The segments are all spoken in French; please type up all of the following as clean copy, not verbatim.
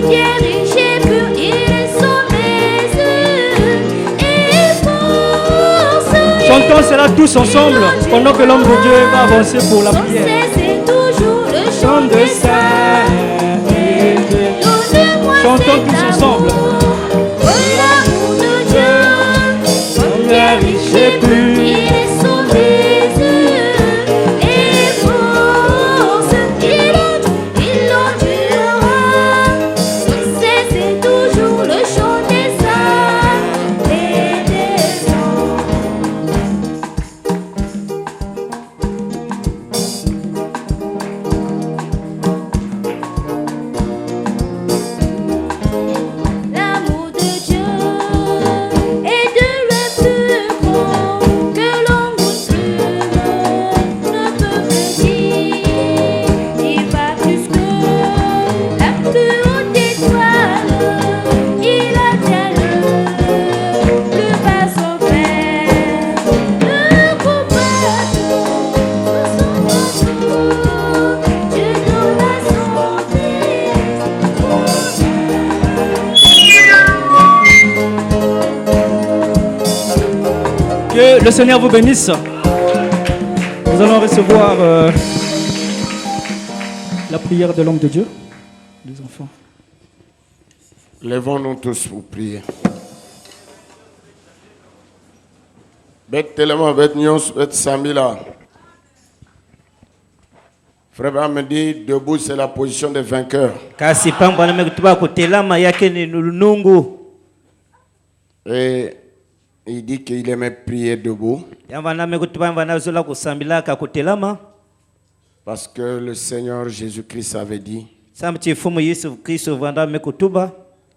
qui est riche et pur, il est sauvé et force. Chantons cela tous ensemble pendant que l'homme de Dieu va avancer pour la prière. C'est toujours le chant de saint. Chantons tous ensemble. L'amour de Dieu, qui est riche et pur, il est sauvé et force. Il endurera. C'est toujours le chant des saints et des L'amour de Dieu est de loin plus grand que l'on ne peut le dire. Il va plus que la plus haute étoile. Il atteint le plus bas sommet. Le combat de son amour, Dieu donne la santé. Que le Seigneur vous bénisse. Nous allons recevoir la prière de l'homme de Dieu, les enfants. Lèvons-nous tous pour prier. Bête tellement bête nyos bête samila. Frère Abraham me dit debout c'est la position des vainqueurs. kasi pambo anamekutuba kutelama yake ni lunungu Et il dit qu'il aimait prier debout yamba namekutuba vanazola kusambilaka kutelama parce que le Seigneur Jésus-Christ avait dit sam chifumu Yesu Kristo vanda mekutuba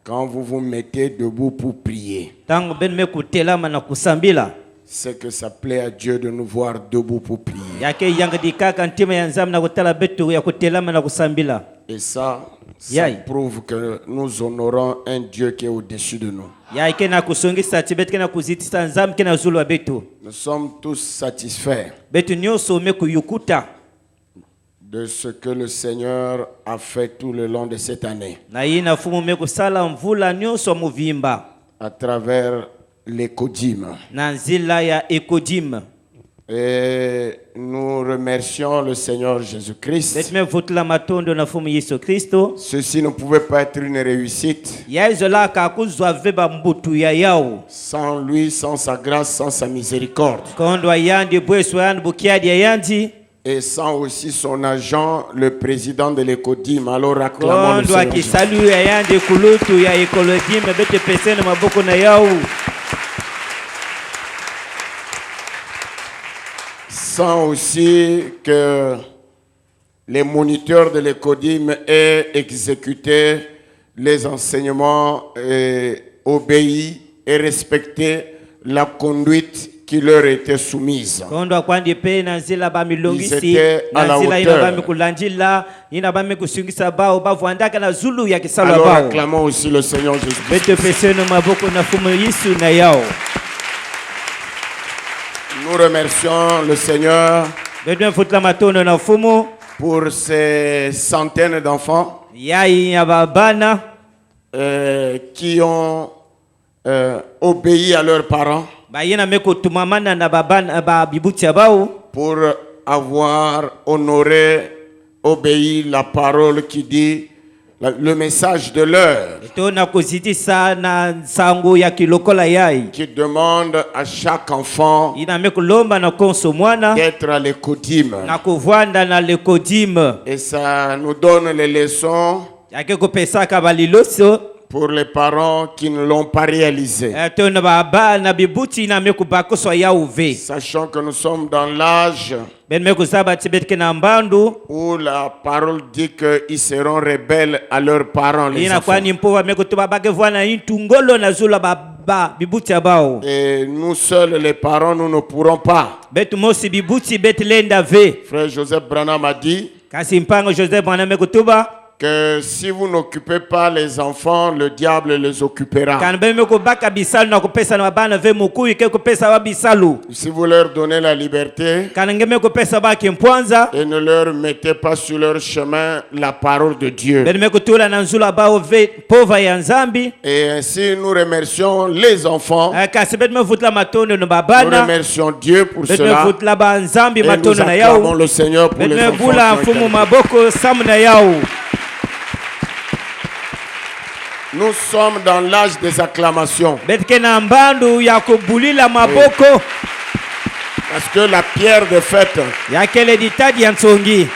quand vous vous mettez debout pour prier, tangu ben mekutelama na kusambila c'est que ça plaît à Dieu de nous voir debout pour prier. yake yangadikaka ntima ya nzamu na kutala betu ya kutelama na kusambila Et ça Yai. prouve que nous honorons un Dieu qui est au-dessus de nous. yake na kusongisa tibet kena kuzitisa nzamu kena zulwa betu Nous sommes tous satisfaits betu nyoso mekuyukuta de ce que le Seigneur a fait tout le long de cette année na ina fumu mekusala mvula nyoso muvimba à travers l'écodime. na nzila ya ekodim Et nous remercions le Seigneur Jésus-Christ. betu mevutula matondo na fumu Yesu Kristo Ceci ne pouvait pas être une réussite yaizolaka kuzwa veba mbutu ya yao sans lui, sans sa grâce, sans sa miséricorde. kondo ayandi bweso yandi bukiadi ayandi Et sans aussi son agent, le président de l'écodime. Alors acclamons le kondo Seigneur. akisalu ayandi kulutu ya ekolodim bete pesene maboko na yao Sans aussi que les moniteurs de l'écodime aient exécuté les enseignements et obéi et respecté la conduite qui leur était soumise. kondo akwandi pe na nzila bamilongisi Ils étaient à na la nzila ina hauteur. bamikulanjila ina bamikusungisa bao bavwandaka na zulu ya kisalwa Alors bao acclamons aussi le Seigneur Jésus-Christ. bete pesene maboko na fumu Yesu na yao Nous remercions le Seigneur bete mfutula matondo na fumu pour ces centaines d'enfants yai ya babana qui ont obéi à leurs parents bayina mekutumamana na babana ba bibuti bao pour avoir honoré, obéi la parole qui dit le message de l'heure, tona kuzitisa na sango ya kilokola yai qui demande à chaque enfant ina mekulomba na konso mwana d'être à l'écodime. na kuvwanda na lekodime Et ça nous donne les leçons yake kupesaka baliloso pour les parents qui ne l'ont pas réalisé. tona baba na bibuti ina mekubakoswa ya uve Sachant que nous sommes dans l'âge ben mekusaba tibetke na mbandu où la parole dit qu'ils seront rebelles à leurs parents, les ina enfants. kwani mpoa mekutuba bakevwana intungolo na zula baba bibuti bao Et nous seuls, les parents, nous ne pourrons pas. betu mosi bibuti betlenda ve Frère Joseph Branham a dit kasi mpango Joseph mwana mekutuba que si vous n'occupez pas les enfants, le diable les occupera. Kana beme ko baka bisalu na kopesa na bana ve mukuyu ke kopesa ba bisalu. Si vous leur donnez la liberté Kana ngeme kopesa ba kimpwanza. et ne leur mettez pas sur leur chemin la parole de Dieu. Beme ko tula na nzula ba ove pova ya nzambi. Et ainsi nous remercions les enfants. Kasi beme vutla matondo no Nous babana. remercions Dieu pour Beme cela. vutla ba nzambi Et nous matondo na acclamons yao. le Seigneur pour les Beme enfants. bula qui ont été mfumu maboko samu na yao. Nous sommes dans l'âge des acclamations. Betke na mbandu ya kubulila maboko. Parce que la pierre de fête, Ya kele ditadi ya nsongi.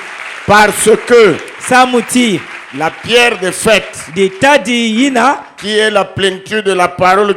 parce que Samuti. la pierre de fête, Ditadi yina. qui est la plénitude de la parole,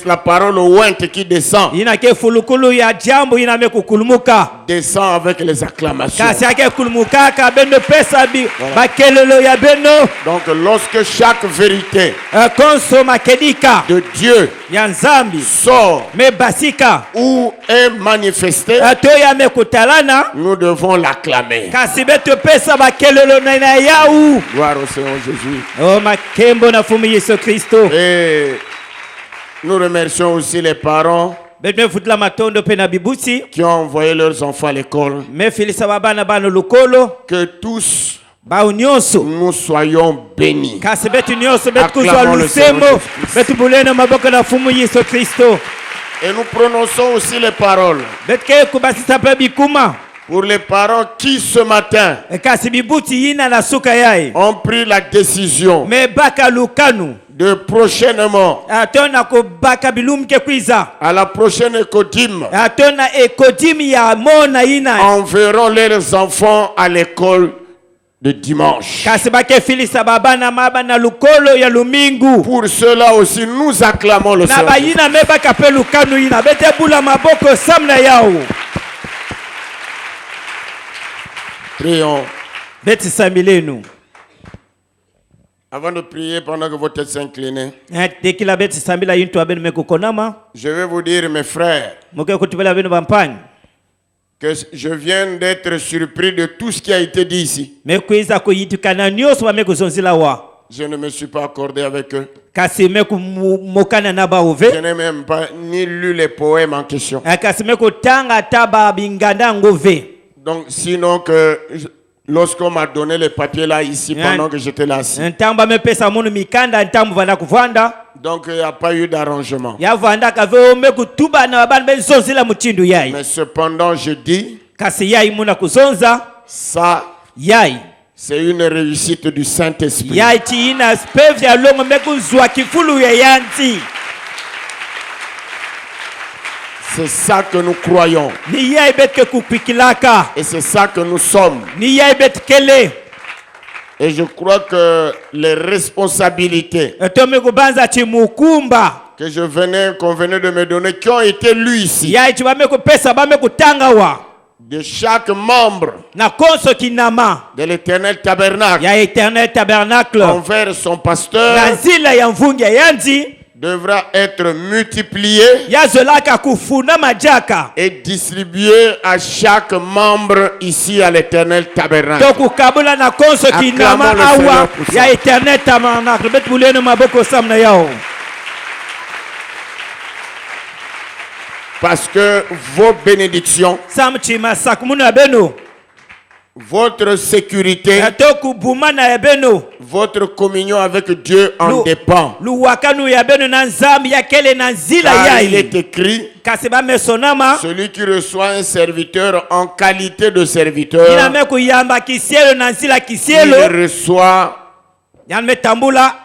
la parole ointe qui descend, Yina ke fulukulu ya jambo yina me kukulumuka. descend avec les acclamations. Kasi yake kulumuka ka beno pesa bi. Bakelelo ya beno. Donc lorsque chaque vérité Konso makedika. de Dieu Ya nzambi. sort Me basika. ou est manifestée, To ya me kutalana. nous devons l'acclamer. Kasi beto pesa bakelelo na yau. Gloire au Seigneur Jésus. Oh makembo na fumu Yesu Kristo. Et nous remercions aussi les parents Betme futla matondo pe na bibusi. qui ont envoyé leurs enfants à l'école. Me filisa babana bano lukolo. Que tous Ba unyonso. nous soyons bénis. Kasi betu nyonso betu kuzwa Acclamons le Seigneur lusembo. Jésus-Christ. Betu bulena maboko na fumu Yesu Kristo. Et nous prononçons aussi les paroles Betke kubasisa pe bikuma. pour les parents qui ce matin Kasi bibuti yina na suka yai. ont pris la décision Me baka lukanu. de prochainement, Atona ko baka bilumke kwiza. à la prochaine écodime, Atona ekodimi ya mona yina. enverront leurs enfants à l'école de dimanche. Kasi bake filisa babana mabana lukolo ya lumingu. Pour cela aussi, nous acclamons le Na Seigneur. bayina me baka pe lukanu yina. Bete bula maboko samna yao. Prions. Beti samilenu. Avant de prier, pendant que votre tête s'incline, Tekila beti samila yintu abenu mekukonama. je vais vous dire, mes frères, Moke kutubela benu bampani. que je viens d'être surpris de tout ce qui a été dit ici. Mekuiza kuyitukana nyoso bamekuzonzila wa. Je ne me suis pas accordé avec eux. Kasi meku mokana na ba Je ove. n'ai même pas ni lu les poèmes en question. Kasi meku tanga taba binganda ngove. Donc, sinon que lorsqu'on m'a donné les papiers là ici pendant que j'étais là assis, Ntamba me pesa munu mikanda ntambu vanda kuvanda. donc il n'y a pas eu d'arrangement. Ya vanda kave meku tuba na babana benzonzila muchindu yai. Mais cependant, je dis, Kasi yai muna kuzonza. ça, Yai. c'est une réussite du Saint-Esprit. Yai chi ina spevya longo meku zwa kifulu ya yanti. C'est ça que nous croyons. Ni yai betke kupikilaka. Et c'est ça que nous sommes. Ni yai betkele. Et je crois que les responsabilités Tome kubanza chimukumba. que qu'on venait de me donner, qui ont été lues ici, Yai chi bameku pesa bameku tanga wa. de chaque membre Na konso kinama. de l'Éternel Tabernacle Ya éternel tabernacle. envers son pasteur Na zila ya mvungi yanzi. devra être multiplié Ya zolaka kufuna majaka. et distribué à chaque membre ici à l'Éternel Tabernacle. Toku kabula na konso kinama Acclamons le Seigneur awa. pour ça. Ya éternel tabernacle. Bet buleno maboko samna yao. Parce que vos bénédictions, Sam chima sakumuna beno. votre sécurité, Toku bumana ya beno. votre communion avec Dieu en Lu- dépend. Luwakanu ya beno na nzambi ya kele na nzila Car il yai. est écrit, Kasi bamesonama. celui qui reçoit un serviteur en qualité de serviteur, Ina meku yamba kisielo na nzila il kisielo. reçoit Yan metambula.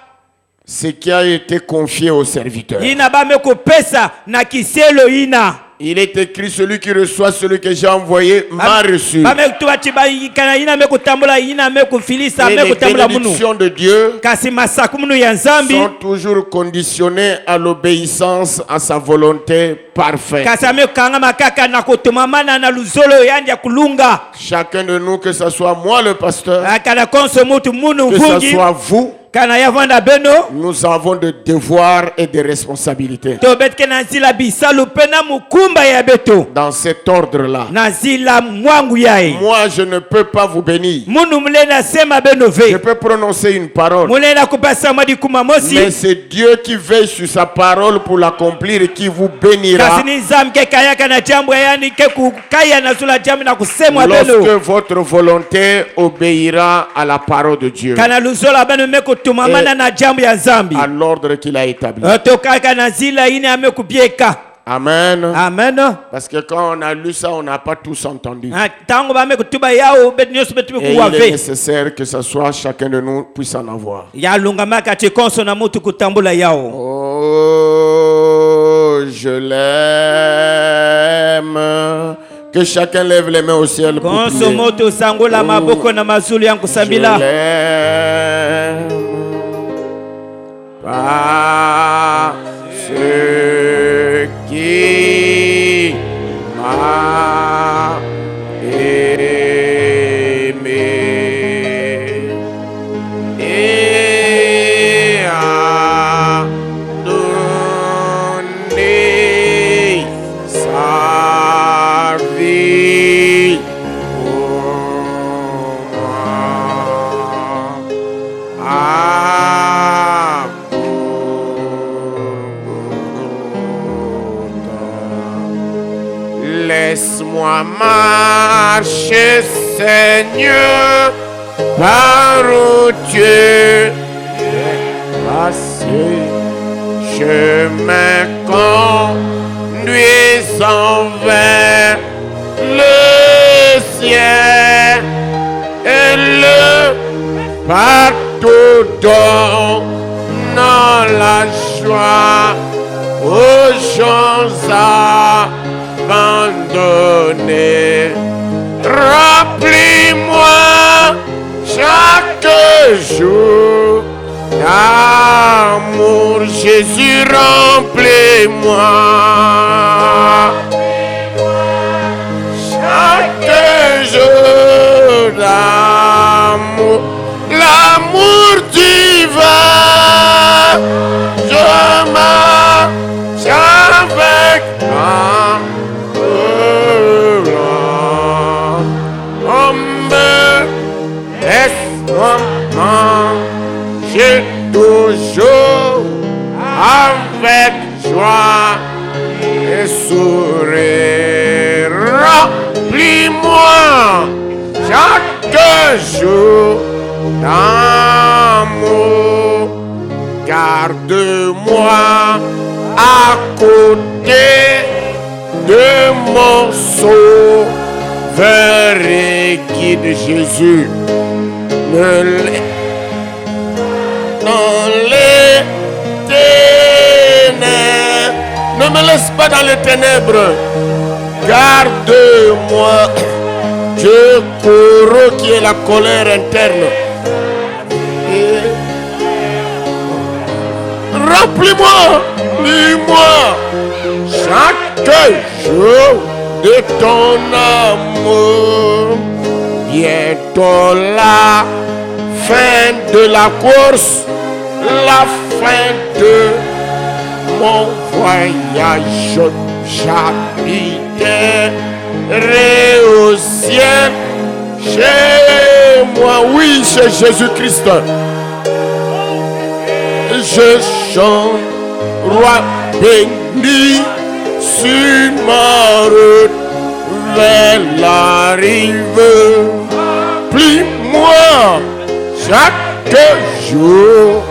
ce qui a été confié au serviteur. Ina bameku pesa na kisielo ina. Il est écrit, celui qui reçoit celui que j'ai envoyé m'a reçu. Bametuwa chibayikana ina meku tambula ina meku filisa Et les meku tambula munu. bénédictions de Dieu Kasi masakumunu ya nzambi. sont toujours conditionnées à l'obéissance à sa volonté parfaite. Kasi ameku kanga makaka na kutumamana na luzolo yandi ya kulunga. Chacun de nous, que ce soit moi le pasteur, Akana konso mutu munu que ce mvungi. soit vous, kana yavanda beno nous avons des devoirs et des responsabilités. tobetke na nzila bisalu pena mukumba ya beto Dans cet ordre-là, na nzila mwangu yae moi je ne peux pas vous bénir. munu mulena sema beno Je ve peux prononcer une parole, mulena kupasa madi kuma mosi mais c'est Dieu qui veille sur sa parole pour l'accomplir et qui vous bénira. kasi ni nzambe ke kayaka na jambo yani ke kukaya na zula jambo na kusemwa beno Lorsque votre volonté obéira à la parole de Dieu, kana luzola beno mekutumamana na jambo ya nzambi à l'ordre qu'il a établi. tokaka na nzila ine amekubieka Amen. amen Parce que quand on a lu ça, on n'a pas tous entendu. tango bamekutuba yao betu nyonso betu Et il est bekuwave nécessaire que ce soit chacun de nous puisse en avoir. yalungamaka chikonso na mutu kutambula yao Oh, je l'aime. Que chacun lève les mains au ciel pour konso prier. moto sangola maboko na mazulu yangu Je sambila l'aime. Parce qui m'a aimé et a donné sa vie pour moi. Laisse-moi marcher, Seigneur, par où tu es passé. Chemin conduisant vers le ciel et le partout donnant la joie aux gens abandonnés. Remplis-moi chaque jour d'amour, Jésus, remplis-moi. Chaque jour d'amour, l'amour divin, je marche avec toi. Laisse-moi marcher toujours avec joie et sourire. Remplis-moi chaque jour d'amour. Garde-moi à côté de mon Sauveur et guide Jésus. Dans les ténèbres, ne me laisse pas dans les ténèbres. Garde-moi, Dieu Koro qui est la colère interne. Et remplis-moi, dis-moi, chaque jour de ton amour. Bientôt la fin de la course, la fin de mon voyage. J'habiterai au ciel chez moi, oui, chez Jésus-Christ. Je chante, roi béni, sur ma route vers la rive. Plie-moi chaque jour.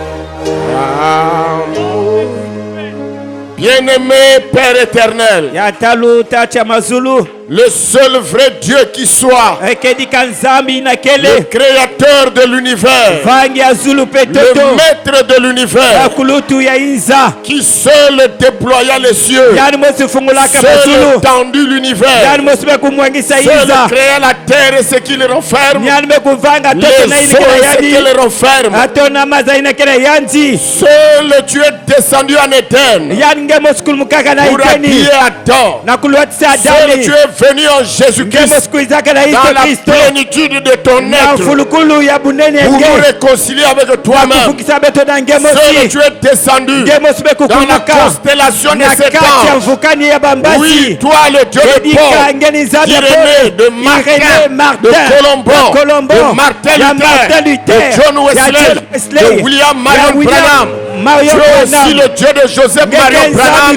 Bien-aimé Père éternel, yatalu tacha mazulu le seul vrai Dieu qui soit, ekedika nzambi na le kele créateur de l'univers, vangi ya zulu le petoto maître de l'univers, ya kulutu ya inza qui seul déploya les cieux, yani mosifungulaka seul mazulu étendit l'univers, yani mosibe kumwangisa seul inza créa la terre et ce qui le renferme, yani mekuvanga toto na les inekela eaux et ce yandi qui le renferme. atona maza inekela yanzi Seul tu es descendu en Éden yani nge mosikulumukaka na pour iteni habiller Adam. na kulwatisa Seul adani tu es venu en nge Jésus-Christ mosikuizaka na dans Yesu la Kristo plénitude de ton na être. mfulukulu Ngulu ya bunene pour nous nge. réconcilier avec toi-même. Kufukisa beto na ngemo Seul si. tu es descendu Ngemo sibe dans la kukunuka. constellation de Na cet kati ya ange. mvukani ya bambasi. Oui, toi le Dieu de Edika Paul, ngeni zambi ya d'Irénée, Paul. de Martin, Irénée, Martin, de Colombo, ya Colombo, de Martin ya Martin Luther, Luther, de John ya Wesley, John Wesley, de William ya Marion William Branham. Marion Tu es aussi Branham. le Dieu de Joseph Marion Branham,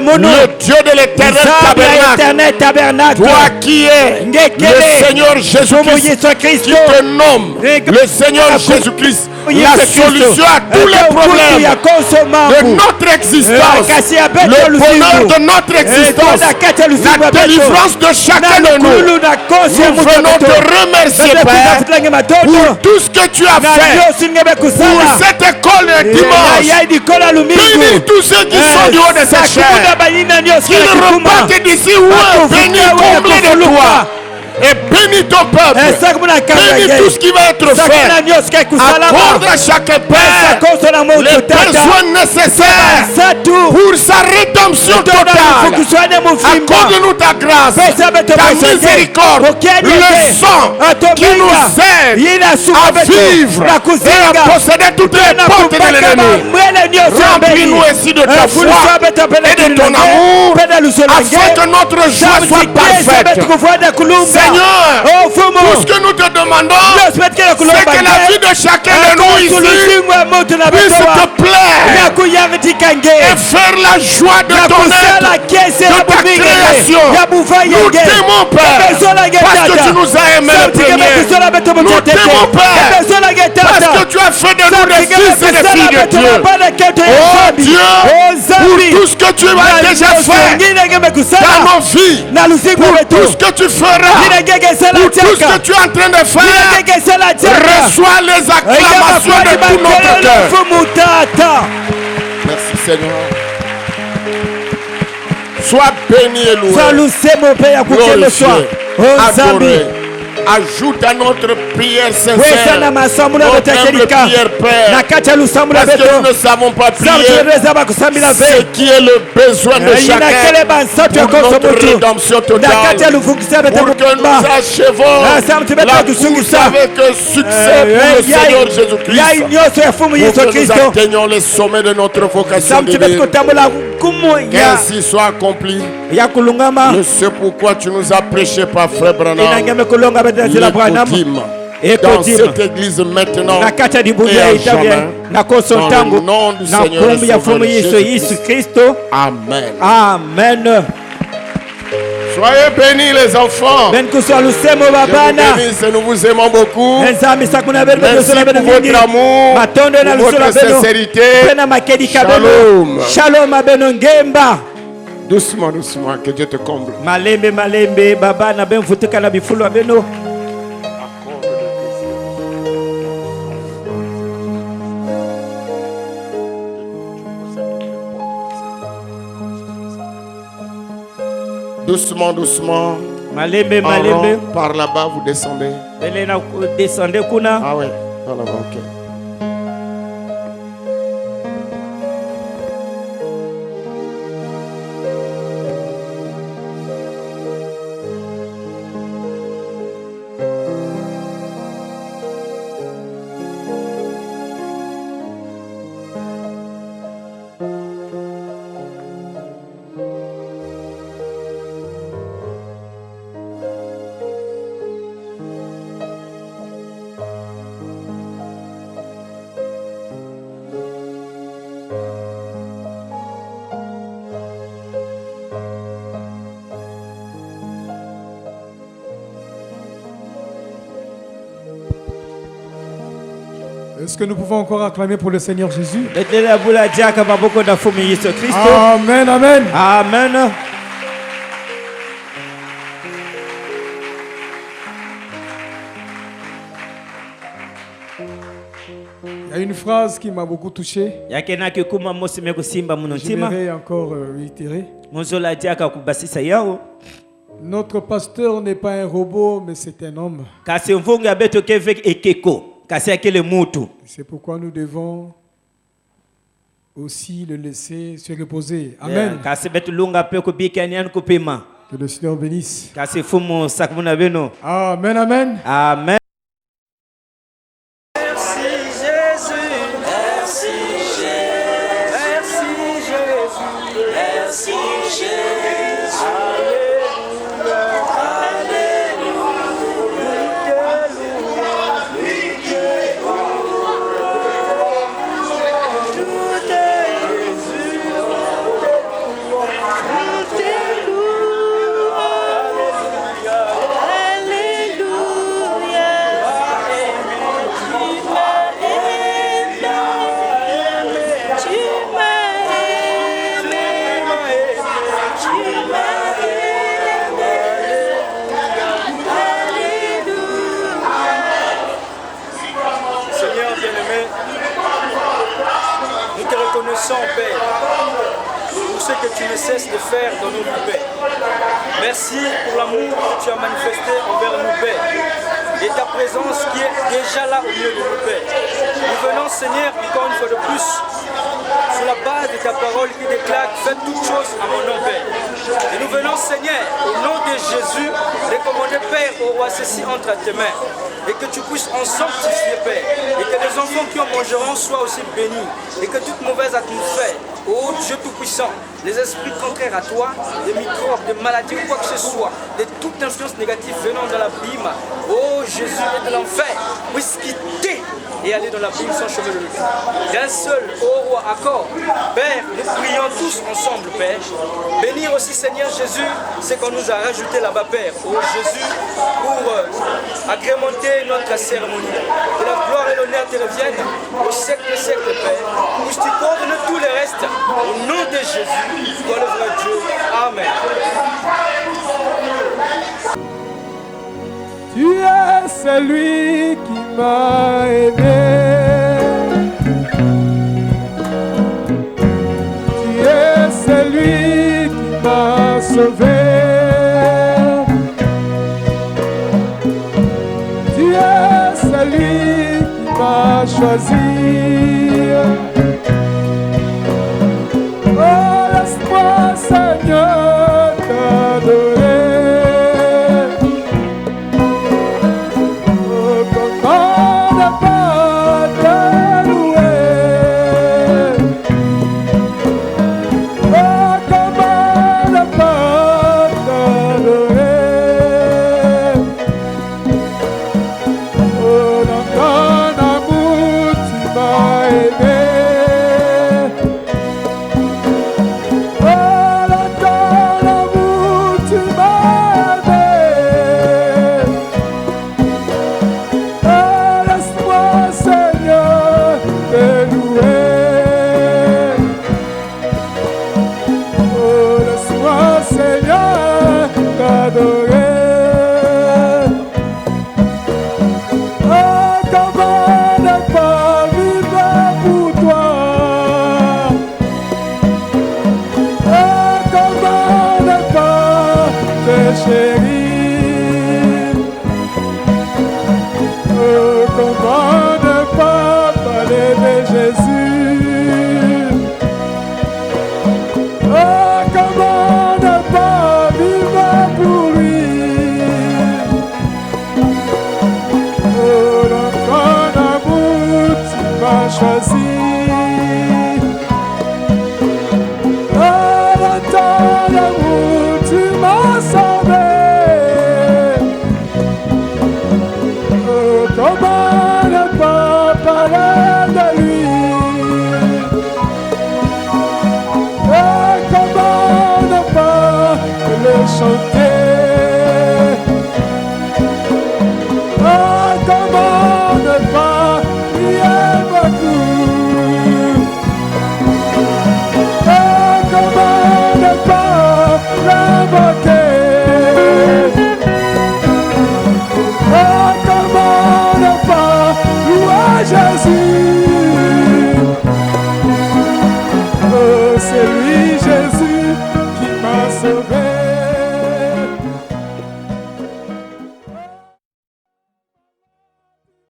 mon Dieu, le Dieu de l'éternel tabernacle. Toi qui es le Seigneur Jésus-Christ, qui te nomme le Seigneur Jésus-Christ, la solution à tous les problèmes de notre existence, le bonheur de notre existence, la délivrance de chacun de nous. Nous venons te remercier, Père, pour tout ce que tu as fait pour cette école de dimanche. Bénis tous ceux qui sont du haut de cette chair, qui ne repartent d'ici où bénis, comblés de toi. Et bénis ton peuple. Bénis tout ce qui va être fait. Accorde à chaque père les besoins nécessaires pour sa rédemption totale. Accorde-nous ta grâce, ta miséricorde, le sang qui nous aide à vivre et à posséder toutes les portes de l'ennemi. Remplis-nous ainsi de ta foi et de ton amour, afin que notre joie soit parfaite. Seigneur, tout ce que nous te demandons, c'est que la vie de chacun de nous ici puisse te plaire et faire la joie de ton être, de ta création. Nous t'aimons, Père, parce que tu nous as aimés le premier. Nous t'aimons, Père, parce que tu as fait de nous des fils et des filles de Dieu. Oh Dieu, pour tout ce que tu as déjà fait dans nos vies, pour tout ce que tu feras, pour tout ce que tu es en train de faire, reçois les acclamations de tout notre cœur. Merci Seigneur. Sois béni et loué. Glorifié, adoré. Ajoute à notre prière sincère notre humble prière, Père, parce que nous ne savons pas prier ce qui est le besoin de chacun pour notre rédemption totale, pour que nous achevons la course avec succès pour le Seigneur Jésus-Christ, pour que nous atteignions les sommets de notre vocation divine. Qu'ainsi soit accompli. C'est pourquoi tu nous as prêché par Frère Branham. Dans cette église maintenant et à jamais, dans le nom du Seigneur et Sauveur Jésus-Christ. Amen. Amen. Soyez bénis les enfants. Je vous bénisse et nous vous aimons beaucoup. Merci pour votre amour, pour votre sincérité. Shalom. Shalom. Doucement, doucement, que Dieu te comble. Malembe baba na ben vutuka na bifulo beno. Doucement, doucement. Malembe. Par là-bas, vous descendez. Descendez kuna. Ah ouais, par là-bas, ok. Est-ce que nous pouvons encore acclamer pour le Seigneur Jésus? Amen, amen. Amen. Il y a une phrase qui m'a beaucoup touché. Je vais encore réitérer. Notre pasteur n'est pas un robot, mais c'est un homme. C'est pourquoi nous devons aussi le laisser se reposer. Amen. Que le Seigneur bénisse. Amen, amen. Amen. Père, pour ce que tu ne cesses de faire dans nos vies, Père. Merci pour l'amour que tu as manifesté envers nous, Père, et ta présence qui est déjà là au milieu de nous, Père. Nous venons, Seigneur, encore une fois de plus, sur la base de ta parole qui déclare « Faites toutes choses à mon nom, Père ». Et nous venons, Seigneur, au nom de Jésus, recommander, Père, au roi, ceci entre à tes mains. Et que tu puisses en sanctifier, Père. Et que les enfants qui en mangeront soient aussi bénis. Et que toute mauvaise atmosphère, ô Dieu Tout-Puissant, les esprits contraires à toi, des microbes, des maladies, quoi que ce soit, de toute influence négative venant dans l'abîme, ô Jésus et de l'enfer, puisse quitter et aller dans l'abîme sans chemin de lutte. D'un seul, ô roi, accord. Père, nous prions tous ensemble, Père. Bénir aussi, Seigneur Jésus, ce qu'on nous a rajouté là-bas, Père. Ô Jésus, pour agrémenter notre cérémonie. Que la gloire et l'honneur te reviennent au siècle des siècles, Père. Puisse tu coordonner tout le reste. Au nom de Jésus, toi le vrai Dieu. Amen. Tu es celui qui m'a aimé. Tu es celui qui m'a sauvé. Tu es celui qui m'a choisi. Oh, laisse-moi, Seigneur, t'adorer. C'est lui Jésus qui m'a sauvé.